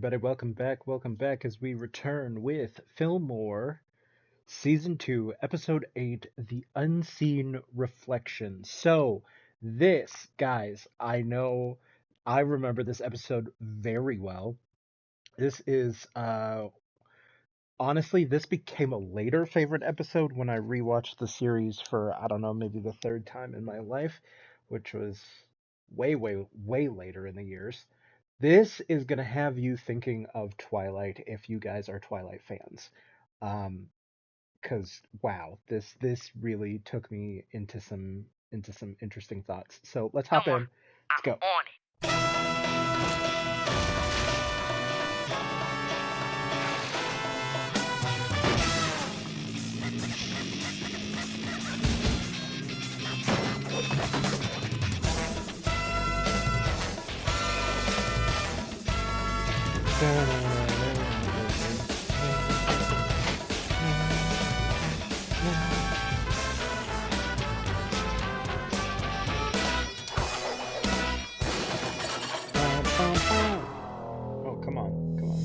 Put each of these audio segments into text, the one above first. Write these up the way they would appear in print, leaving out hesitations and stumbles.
everybody? Welcome back as we return with Fillmore, Season 2, Episode 8, The Unseen Reflection. So, this, guys, I remember this episode very well. This is, honestly, this became a later favorite episode when I rewatched the series for, I don't know, maybe the third time in my life, which was way later in the years. This is gonna have you thinking of Twilight if you guys are Twilight fans. Um, 'Cause wow, this really took me into some interesting thoughts. So let's hop Fillmore, in. Let's go. on it. Oh, come on, come on.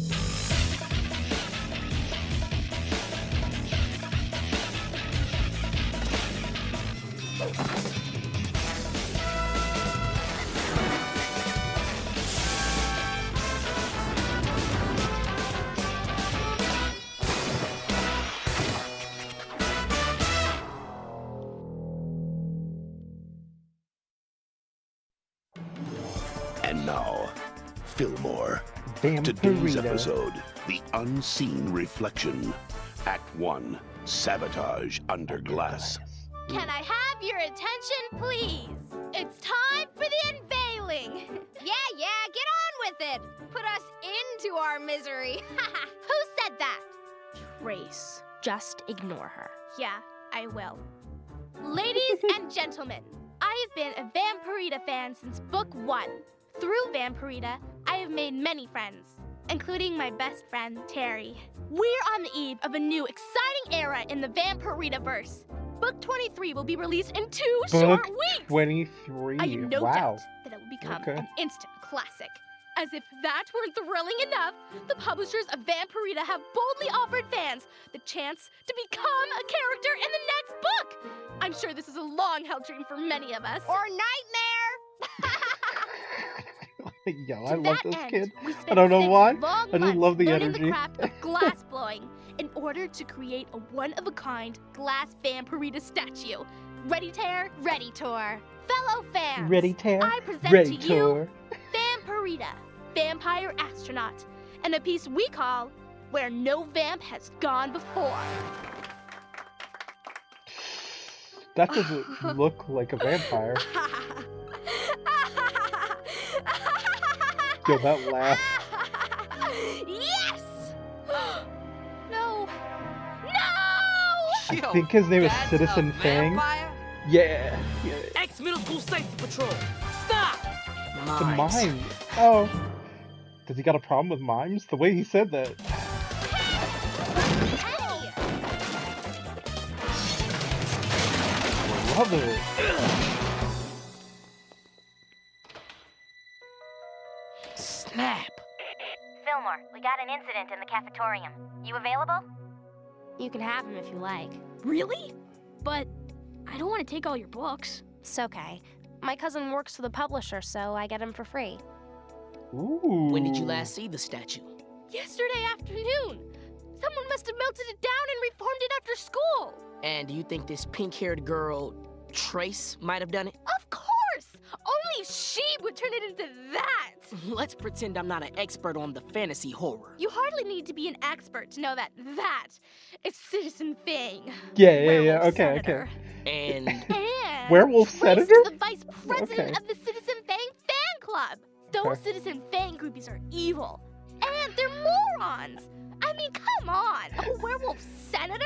And now, Fillmore. Today's Vampirita. episode, The Unseen Reflection. Act 1, Sabotage Under Glass. Can I have your attention, please? It's time for the unveiling. Yeah, get on with it. Put us into our misery. Who said that? Trace. Just ignore her. Yeah, I will. Ladies and gentlemen, I have been a Vampirita fan since book 1. Through Vampirita, I have made many friends, including my best friend, Terry. We're on the eve of a new, exciting era in the Vampirita-verse. Book 23 will be released in 2 short Book weeks. 23. I have no Wow. doubt that it will become Okay. an instant classic. As if that weren't thrilling enough, the publishers of Vampirita have boldly offered fans the chance to become a character in the next book. I'm sure this is a long-held dream for many of us. Or nightmare! Yo, I To love that this end, kid. we I spent don't know 6 why. long I just months love the learning energy. the craft of glass blowing in order to create a one-of-a-kind glass Vampirita statue. Ready, Tear? Ready, Tor. Fellow fans, Ready, Tear? I present Ready, to you Tour. Vampirita, Vampire Astronaut, and a piece we call Where No Vamp Has Gone Before. That doesn't look like a vampire. Yo, that laugh. Yes! No! No! I think his name is That's Citizen a Fang. vampire? Yeah. Ex-middle school safety patrol. Stop! The mime. Oh. Does he got a problem with mimes? The way he said that. Hey! I love it. Snap. Fillmore, we got an incident in the cafeteria. You available? You can have him if you like. Really? But I don't want to take all your books. It's okay. My cousin works for the publisher, so I get him for free. Ooh. When did you last see the statue? Yesterday afternoon! Someone must have melted it down and reformed it after school! And do you think this pink-haired girl, Trace, might have done it? Of course! Only she would turn it into that! Let's pretend I'm not an expert on the fantasy horror. You hardly need to be an expert to know that is Citizen Fang. Yeah. Werewolf Okay, Senator. And And Werewolf Trace Senator? is the vice president Okay. of the Citizen Fang fan club. Those Okay. Citizen Fang groupies are evil. And they're morons. I mean, come on. A werewolf senator?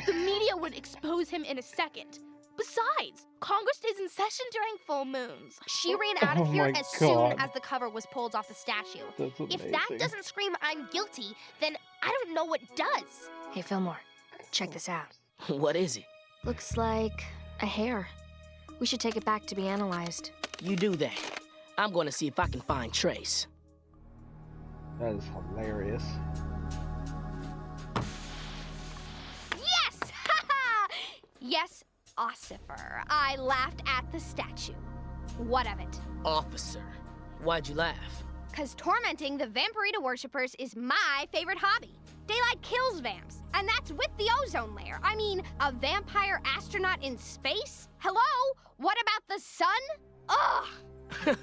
The media would expose him in a second. Besides, Congress is in session during full moons. She ran out Oh of here my as God. soon as the cover was pulled off the statue. That's amazing. If that doesn't scream I'm guilty, then I don't know what does. Hey, Fillmore, check this out. what is it? Looks like a hair. We should take it back to be analyzed. You do that. I'm going to see if I can find Trace. That is hilarious. Yes! Yes, Ossifer. I laughed at the statue. What of it? Officer, why'd you laugh? 'Cause tormenting the Vampirita worshippers is my favorite hobby. Daylight kills vamps, and that's with the ozone layer. I mean, a vampire astronaut in space? Hello? What about the sun? Ugh!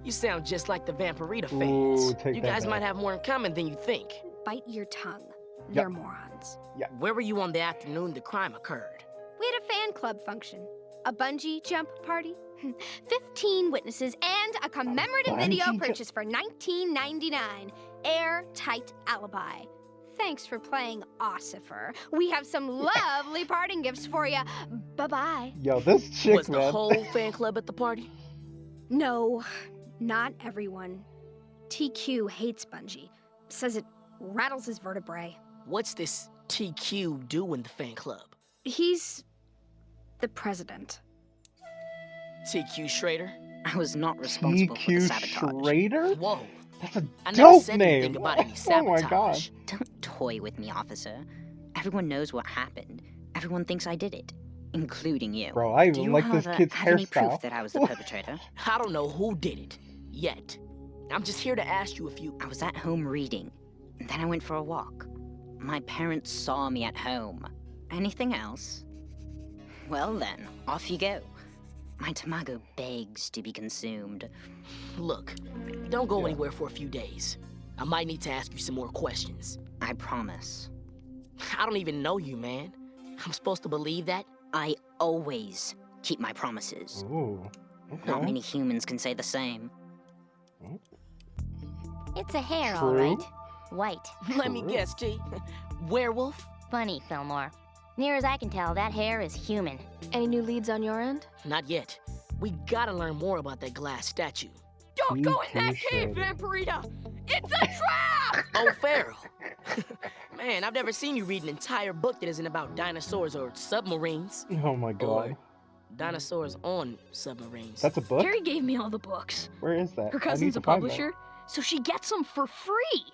You sound just like the Vampirita fans. Ooh, take You that guys back. might have more in common than you think. Bite your tongue. They're morons. Where were you on the afternoon the crime occurred? We had a fan club function. A bungee jump party. 15 witnesses and a commemorative video purchased for $19.99. Airtight alibi. Thanks for playing Ossifer. We have some lovely parting gifts for you. Bye-bye. Yo, this chick, Was the man. whole fan club at the party? No, not everyone. TQ hates bungee. Says it rattles his vertebrae. What's this TQ do in the fan club? He's the president. TQ Schrader? I was not responsible for the TQ sabotage. Schrader? Whoa. That's a I never dope said name. anything about any Oh my sabotage. god. Don't toy with me, officer. Everyone knows what happened. Everyone thinks I did it, including you. Bro, I Do even you, like this however, kid's have any hairstyle. proof that I was the perpetrator? I don't know who did it, yet. I'm just here to ask you if you... I was at home reading. Then I went for a walk. My parents saw me at home. Anything else? Well then, off you go. My tamago begs to be consumed. Look, don't go anywhere for a few days. I might need to ask you some more questions. I promise. I don't even know you, man. I'm supposed to believe that? I always keep my promises. Ooh. Okay. Not many humans can say the same. It's a hair, True. all right. White. Let me True. guess, T. Werewolf? Funny, Fillmore. Near as I can tell, that hair is human. Any new leads on your end? Not yet. We gotta learn more about that glass statue. Don't go in TQ that cave, Schrader. Vampirita! It's a trap! Oh, Pharaoh. Man, I've never seen you read an entire book that isn't about dinosaurs or submarines. Oh my god. Or dinosaurs on submarines. That's a book? Carrie gave me all the books. Where is that? Her I need cousin's to a find that. publisher, so she gets them for free.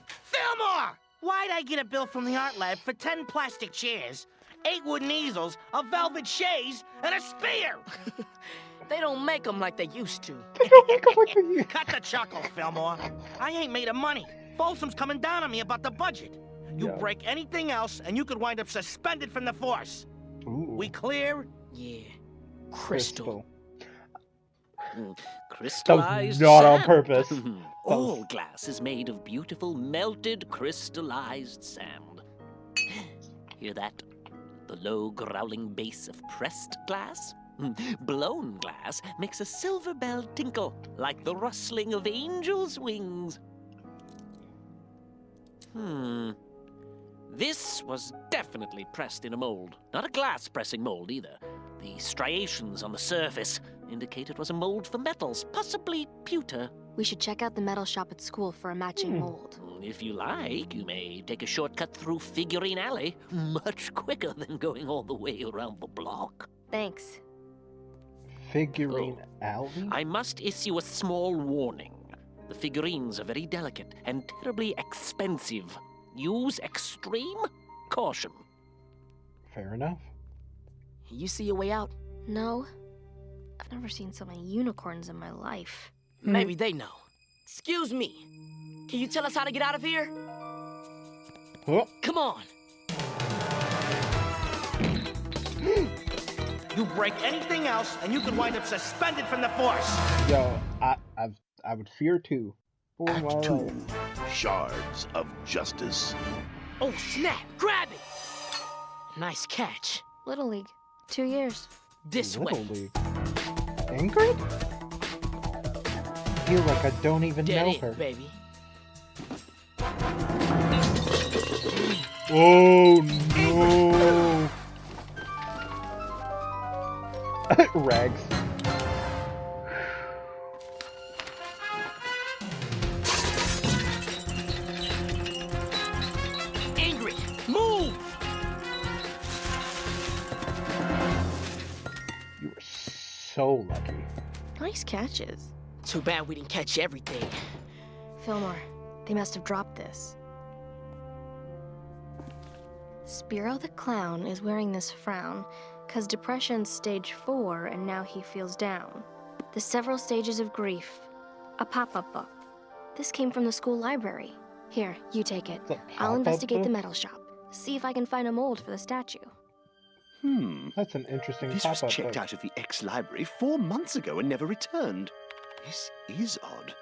Fillmore! Why'd I get a bill from the art lab for 10 plastic chairs, 8 wooden easels, a velvet chaise, and a spear? They don't make them like they used to. They don't make 'em like the- Cut the chuckle, Fillmore. I ain't made of money. Folsom's coming down on me about the budget. You Yeah. break anything else, and you could wind up suspended from the force. Ooh. We clear? Yeah. Crystal. That Crystallized was not on sand. purpose. All glass is made of beautiful melted crystallized sand. Hear that? The low growling bass of pressed glass? Blown glass makes a silver bell tinkle like the rustling of angels' wings. This was definitely pressed in a mold. Not a glass pressing mold either. The striations on the surface indicate it was a mold for metals, possibly pewter. We should check out the metal shop at school for a matching mold. If you like, you may take a shortcut through Figurine Alley. Much quicker than going all the way around the block. Thanks. Figurine Alley? I must issue a small warning. The figurines are very delicate and terribly expensive. Use extreme caution. Fair enough. You see a way out? No. I've never seen so many unicorns in my life. Maybe they know. Excuse me. Can you tell us how to get out of here? Oh. Come on. You break anything else, and you could wind up suspended from the force. Yo, I would fear too. For my Act 2, life. Shards of Justice. Oh, snap. Grab it. Nice catch. Little League. 2 years. This Little way. League. Ingrid? I feel like I don't even Dead know end, her. baby. Oh no! Rags. Ingrid, move! You were so lucky. Nice catches. Too bad we didn't catch everything. Fillmore, They must have dropped this. Spiro the Clown is wearing this frown, 'cause depression's stage 4 and now he feels down. The several stages of grief. A pop-up book. This came from the school library. Here, you take it. It's a I'll pop-up investigate the book? metal shop. See if I can find a mold for the statue. That's an interesting This was pop-up checked book. out of the ex-library 4 months ago and never returned. This is odd.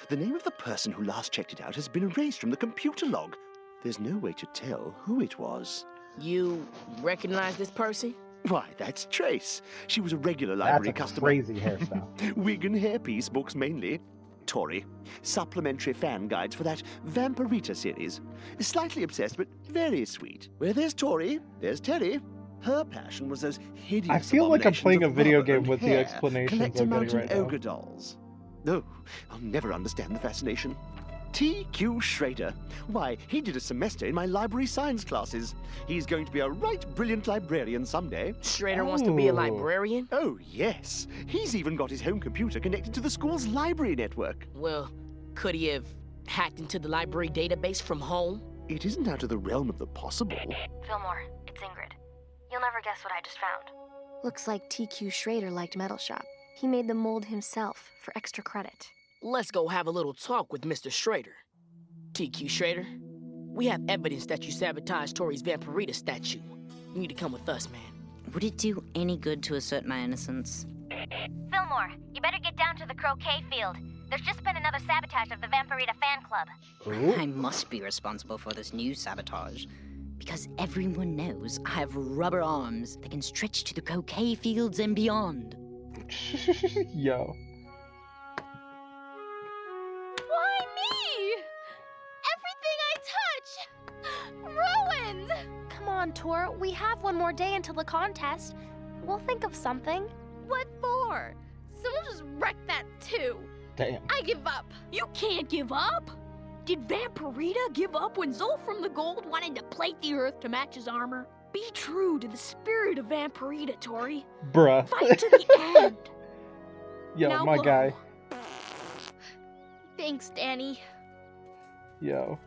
The name of the person who last checked it out has been erased from the computer log. There's no way to tell who it was. You recognize this person? Why, that's Trace. She was a regular That's library a customer. crazy hairstyle. Wig and hairpiece books mainly. Tori. Supplementary fan guides for that Vampirita series. Slightly obsessed, but very sweet. Where there's Tori, there's Terry. Her passion was those hideous I feel like I'm abominations playing a of video rubber game and with the hair, explanations collector I'm getting mountain right now. ogre dolls. No, I'll never understand the fascination. T.Q. Schrader. Why, he did a semester in my library science classes. He's going to be a right brilliant librarian someday. Schrader wants to be a Oh. librarian? Oh, yes. He's even got his home computer connected to the school's library network. Well, could he have hacked into the library database from home? It isn't out of the realm of the possible. Fillmore, it's Ingrid. You'll never guess what I just found. Looks like TQ Schrader liked Metal Shop. He made the mold himself for extra credit. Let's go have a little talk with Mr. Schrader. TQ Schrader, we have evidence that you sabotaged Tori's Vampirita statue. You need to come with us, man. Would it do any good to assert my innocence? Fillmore, you better get down to the croquet field. There's just been another sabotage of the Vampirita fan club. Ooh. I must be responsible for this new sabotage. Because everyone knows I have rubber arms that can stretch to the croquet fields and beyond. Yo. Why me? Everything I touch! Ruined! Come on, Tor. We have one more day until the contest. We'll think of something. What for? Someone just wrecked that too. Damn. I give up. You can't give up! Did Vampirita give up when Zol from the Gold wanted to plate the earth to match his armor? Be true to the spirit of Vampirita, Tori. Bruh. Fight to the end. Yo, Now my blow. guy. Thanks, Danny. Yo.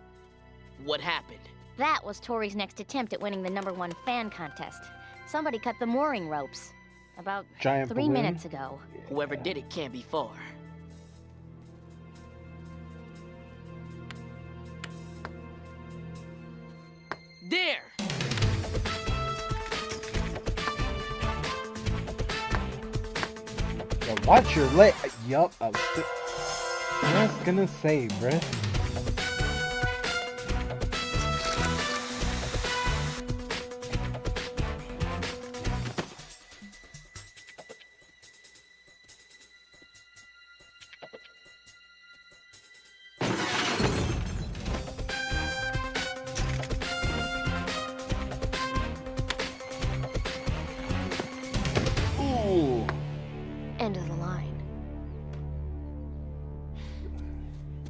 What happened? That was Tori's next attempt at winning the #1 fan contest. Somebody cut the mooring ropes. About Giant 3 balloon. minutes ago. Whoever did it can't be far. There! Yo, watch your leg. Yup. I was just gonna say, bruh. Ooh. End of the line.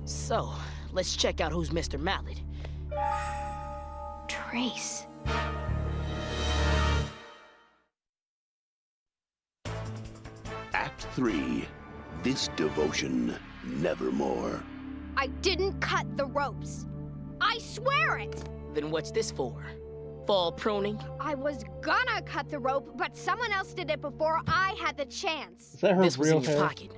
So, let's check out who's Mr. Mallet. Trace. Act 3. This devotion, nevermore. I didn't cut the ropes. I swear it! Then what's this for? Fall pruning? I was gonna cut the rope, but someone else did it before I had the chance. Is that her This was real in your hair? pocket.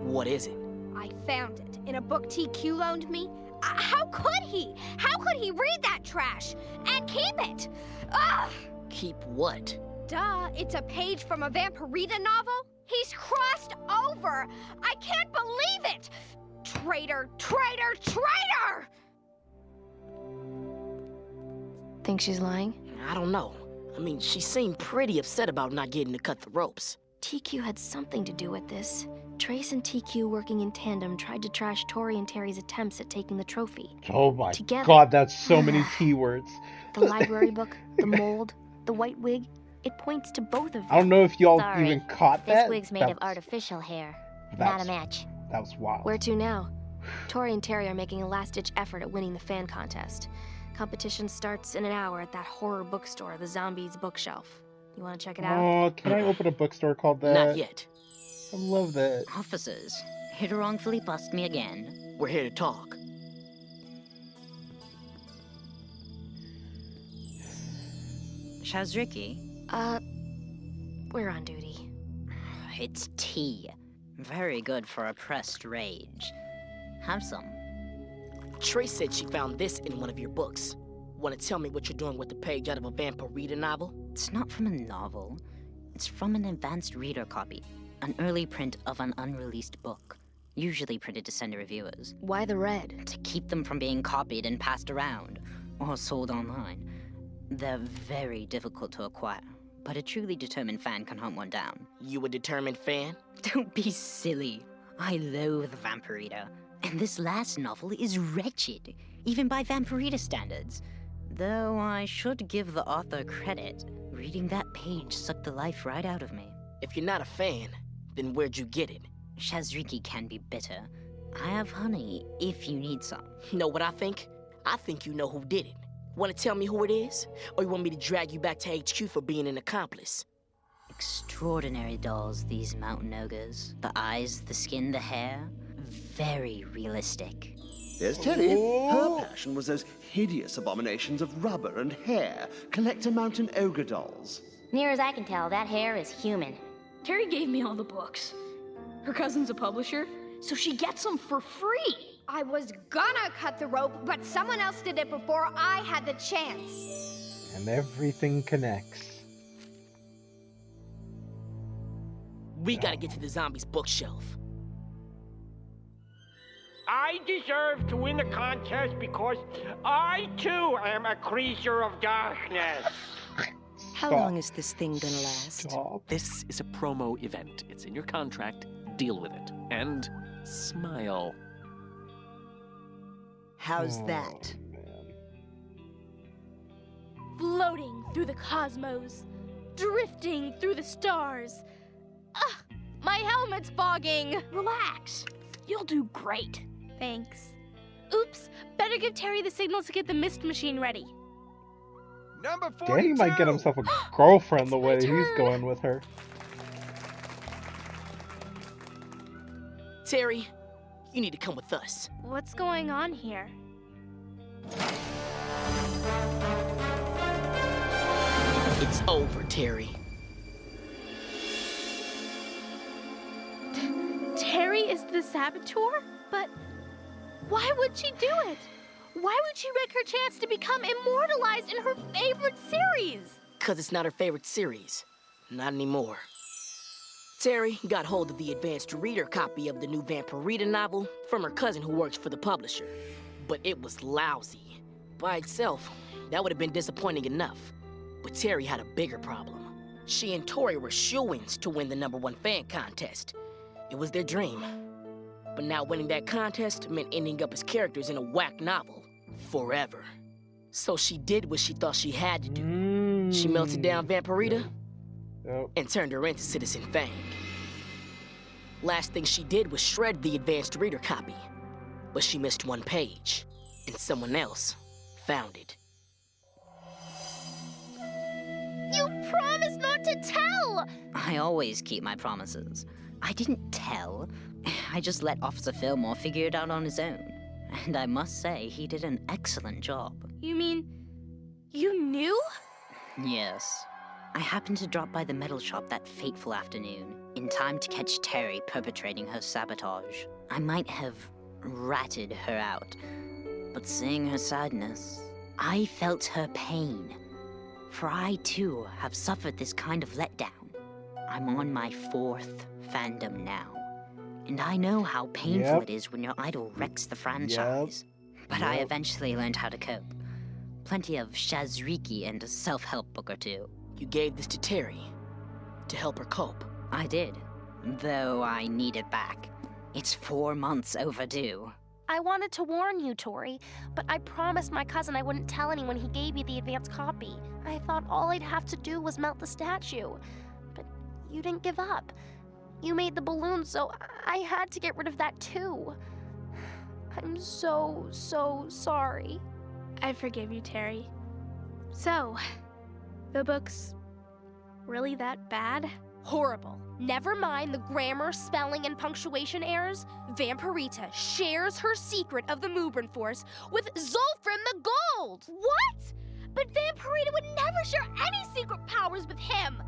What is it? I found it in a book TQ loaned me. How could he? How could he read that trash and keep it? Ugh! Keep what? Duh, it's a page from a Vampirita novel. He's crossed over. I can't believe it. Traitor, traitor, traitor! Think she's lying? I don't know. I mean, she seemed pretty upset about not getting to cut the ropes. TQ had something to do with this. Trace and TQ working in tandem tried to trash Tori and Terry's attempts at taking the trophy. Oh my Together. god, that's so many T words. The library book, the mold, the white wig, it points to both of them. I don't know if y'all Sorry. even caught This that. wig's made of artificial hair. Not a that's- match. That was wild. Where to now? Tori and Terry are making a last-ditch effort at winning the fan contest. Competition starts in an hour at that horror bookstore, the Zombies Bookshelf. You want to check it out? Oh, can I open a bookstore called that? Not yet. I love that. Officers, here to wrongfully bust me again. We're here to talk. Shazriki? We're on duty. It's tea. Very good for oppressed rage. Have some. Trace said she found this in one of your books. Want to tell me what you're doing with the page out of a Vampirita novel? It's not from a novel. It's from an advanced reader copy. An early print of an unreleased book. Usually printed to send to reviewers. Why the red? To keep them from being copied and passed around. Or sold online. They're very difficult to acquire. But a truly determined fan can hunt one down. You a determined fan? Don't be silly. I loathe Vampirita. And this last novel is wretched, even by Vampirita standards. Though I should give the author credit. Reading that page sucked the life right out of me. If you're not a fan, then where'd you get it? Shazriki can be bitter. I have honey, if you need some. You know what I think? I think you know who did it. Want to tell me who it is? Or you want me to drag you back to HQ for being an accomplice? Extraordinary dolls, these mountain ogres. The eyes, the skin, the hair. Very realistic. There's Terry. Her passion was those hideous abominations of rubber and hair. Collector mountain ogre dolls. Near as I can tell, that hair is human. Terry gave me all the books. Her cousin's a publisher, so she gets them for free. I was gonna cut the rope, but someone else did it before I had the chance. And everything connects. We gotta get to the zombies' bookshelf. I deserve to win the contest because I, too, am a creature of darkness. How long is this thing gonna last? Stop. This is a promo event. It's in your contract. Deal with it. And smile. How's that? Man. Floating through the cosmos, drifting through the stars. Ugh, my helmet's fogging. Relax. You'll do great. Thanks. Oops, better give Terry the signal to get the mist machine ready. Number 42. Danny might get himself a girlfriend the way my he's turn. going with her. Terry, you need to come with us. What's going on here? It's over, Terry. Terry is the saboteur? But why would she do it? Why would she risk her chance to become immortalized in her favorite series? 'Cause it's not her favorite series. Not anymore. Terry got hold of the advanced reader copy of the new Vampirita novel from her cousin who works for the publisher. But it was lousy. By itself, that would have been disappointing enough. But Terry had a bigger problem. She and Tori were shoo-ins to win the #1 fan contest. It was their dream. But now winning that contest meant ending up as characters in a whack novel. Forever. So she did what she thought she had to do. She melted down Vampirita and turned her into Citizen Fang. Last thing she did was shred the advanced reader copy. But she missed one page, and someone else found it. You promised not to tell! I always keep my promises. I didn't tell. I just let Officer Fillmore figure it out on his own. And I must say, he did an excellent job. You mean, you knew? Yes. I happened to drop by the metal shop that fateful afternoon, in time to catch Terry perpetrating her sabotage. I might have ratted her out, but seeing her sadness, I felt her pain. For I, too, have suffered this kind of letdown. I'm on my 4th fandom now. And I know how painful it is when your idol wrecks the franchise. But I eventually learned how to cope. Plenty of Shazriki and a self-help book or two. You gave this to Terry to help her cope. I did, though I need it back. It's 4 months overdue. I wanted to warn you, Tori, but I promised my cousin I wouldn't tell anyone he gave me the advance copy. I thought all I'd have to do was melt the statue. But you didn't give up. You made the balloon, so I had to get rid of that too. I'm so sorry. I forgive you, Terry. So, the book's really that bad? Horrible. Never mind the grammar, spelling, and punctuation errors. Vampirita shares her secret of the Mubran Force with Zolfram the Gold! What? But Vampirita would never never share any secret powers with him.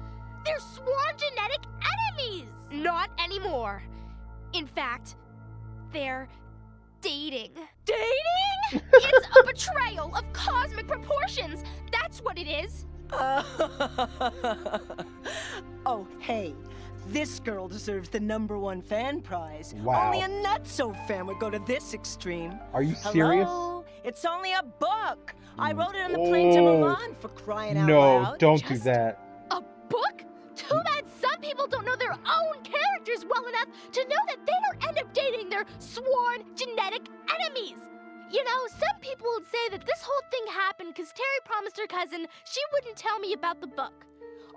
They're sworn genetic enemies. Not anymore. In fact, they're dating. Dating? It's a betrayal of cosmic proportions. That's what it is. Oh, hey. This girl deserves the #1 fan prize. Wow. Only a nutso fan would go to this extreme. Are you serious? Hello? It's only a book. I wrote it on the plane to Milan for crying out No, loud. don't do that. A book? Too bad some people don't know their own characters well enough to know that they don't end up dating their sworn genetic enemies. You know, some people would say that this whole thing happened because Terry promised her cousin she wouldn't tell me about the book.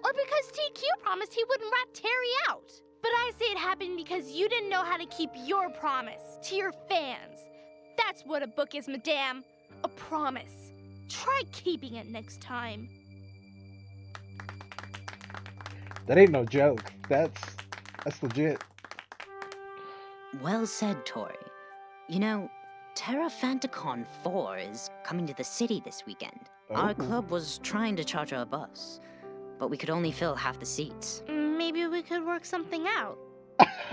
Or because TQ promised he wouldn't rat Terry out. But I say it happened because you didn't know how to keep your promise to your fans. That's what a book is, madame. A promise. Try keeping it next time. That ain't no joke. That's legit. Well said, Tori. You know, Terra Fanticon 4 is coming to the city this weekend. Our club was trying to charter a bus, but we could only fill half the seats. Maybe we could work something out.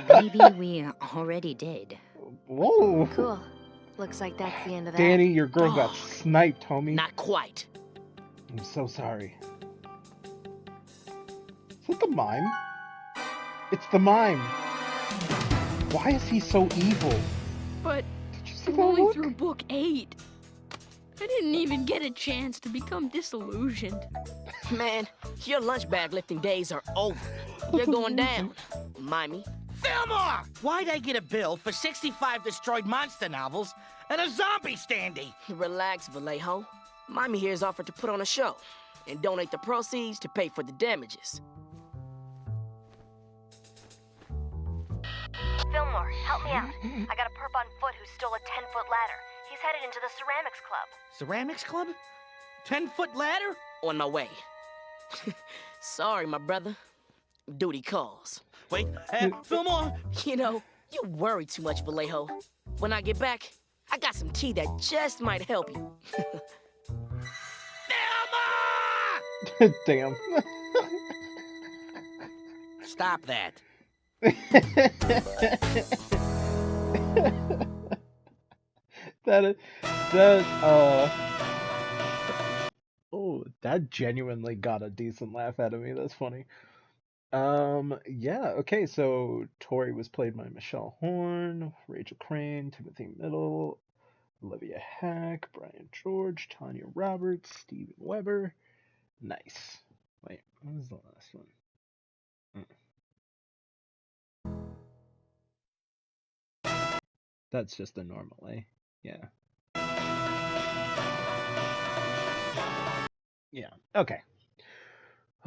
Maybe we already did. Whoa. Cool. Looks like that's the end of that. Danny, your girl got sniped, homie. Not quite. I'm so sorry. Is it the mime? It's the mime. Why is he so evil? But see I'm that only look? through book 8. I didn't even get a chance to become disillusioned. Man, your lunch bag lifting days are over. You're going down, Mimey. Fillmore! Why'd I get a bill for 65 destroyed monster novels and a zombie standee? Relax, Vallejo. Mimey here is offered to put on a show and donate the proceeds to pay for the damages. Fillmore, help me out. I got a perp on foot who stole a 10-foot ladder. He's headed into the ceramics club. Ceramics club? 10-foot ladder? On my way. Sorry, my brother. Duty calls. Wait, Fillmore! You know, you worry too much, Vallejo. When I get back, I got some tea that just might help you. Damn. Stop that. That genuinely got a decent laugh out of me. That's funny. Yeah, okay, so Tori was played by Michelle Horn, Rachel Crane, Timothy Middle, Olivia Hack, Brian George, Tanya Roberts, Steven Weber. Nice. Wait, what was the last one? That's just a normal, eh? Yeah. Yeah, okay.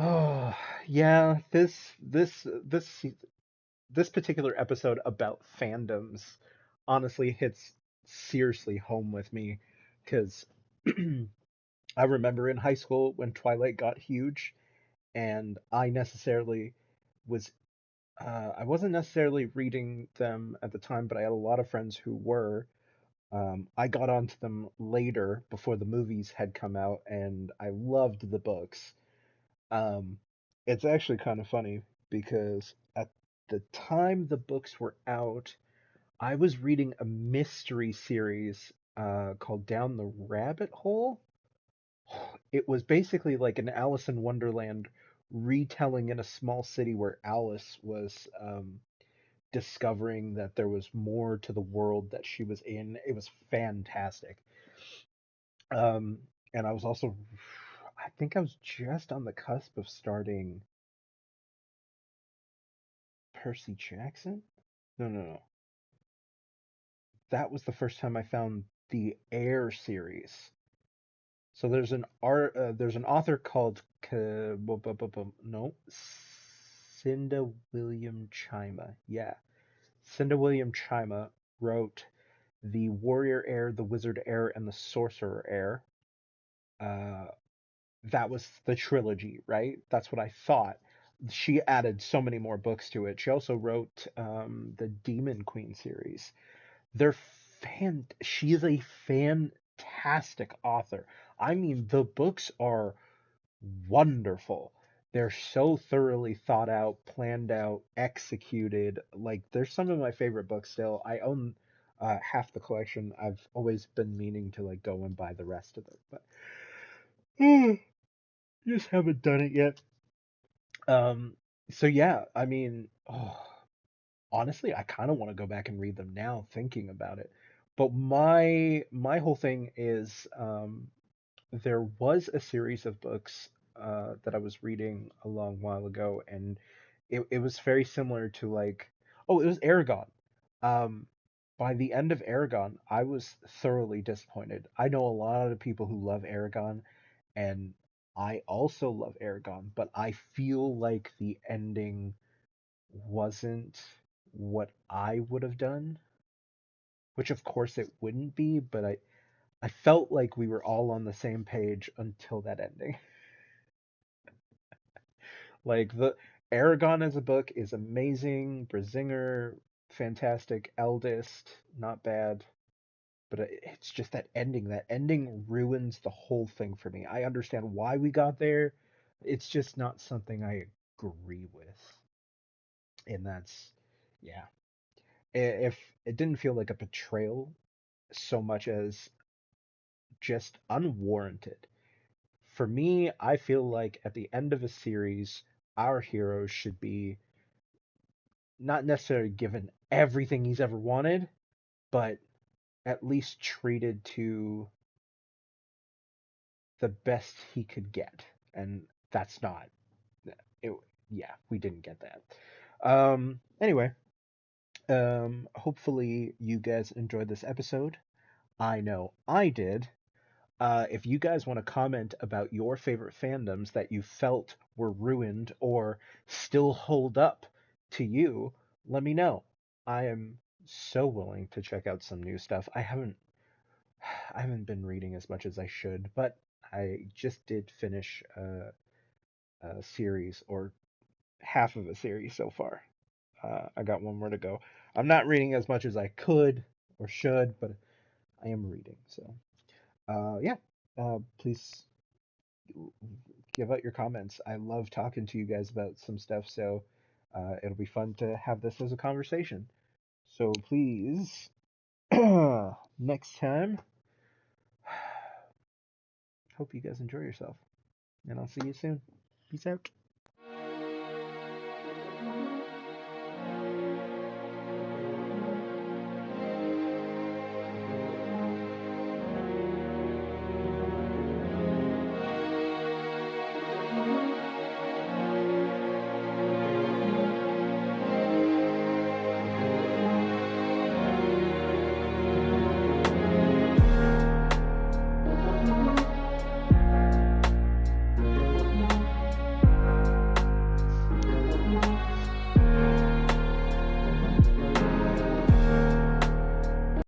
Oh, yeah, this particular episode about fandoms honestly hits seriously home with me because I remember in high school when Twilight got huge and I wasn't necessarily reading them at the time, but I had a lot of friends who were. I got onto them later before the movies had come out and I loved the books. It's actually kind of funny because at the time the books were out, I was reading a mystery series called Down the Rabbit Hole. It was basically like an Alice in Wonderland retelling in a small city where Alice was discovering that there was more to the world that she was in. It was fantastic. And I was also, I think I was just on the cusp of starting Percy Jackson? No. That was the first time I found the Air series. So there's an author called Cinda William Chima. Yeah, Cinda William Chima wrote the Warrior Heir, the Wizard Heir, and the Sorcerer Heir. That was the trilogy, right? That's what I thought. She added so many more books to it. She also wrote the Demon Queen series. She is a fantastic author. I mean, the books are wonderful. They're so thoroughly thought out, planned out, executed. Like, there's some of my favorite books still. I own half the collection. I've always been meaning to like go and buy the rest of them, but just haven't done it yet. Um, so yeah, I mean, honestly, I kind of want to go back and read them now, thinking about it. But my whole thing is, there was a series of books that I was reading a long while ago, and it was very similar to like, oh, it was Aragon. Um, by the end of Aragon, I was thoroughly disappointed. I know a lot of people who love Aragon, and I also love Aragon, but I feel like the ending wasn't what I would have done, which of course it wouldn't be, but I felt like we were all on the same page until that ending. Like the Aragon as a book is amazing, Brazinger, fantastic, Eldest, not bad, but it's just that ending. That ending ruins the whole thing for me. I understand why we got there. It's just not something I agree with. And that's, yeah. If it didn't feel like a betrayal so much as just unwarranted. For me, I feel like at the end of a series, our hero should be not necessarily given everything he's ever wanted, but at least treated to the best he could get. And that's not it. Yeah, we didn't get that. Anyway, hopefully you guys enjoyed this episode. I know I did. If you guys want to comment about your favorite fandoms that you felt were ruined or still hold up to you, let me know. I am so willing to check out some new stuff. I haven't been reading as much as I should, but I just did finish a series or half of a series so far. I got one more to go. I'm not reading as much as I could or should, but I am reading. So, yeah. Please give out your comments. I love talking to you guys about some stuff, so it'll be fun to have this as a conversation. So please, next time, hope you guys enjoy yourself, and I'll see you soon. Peace out.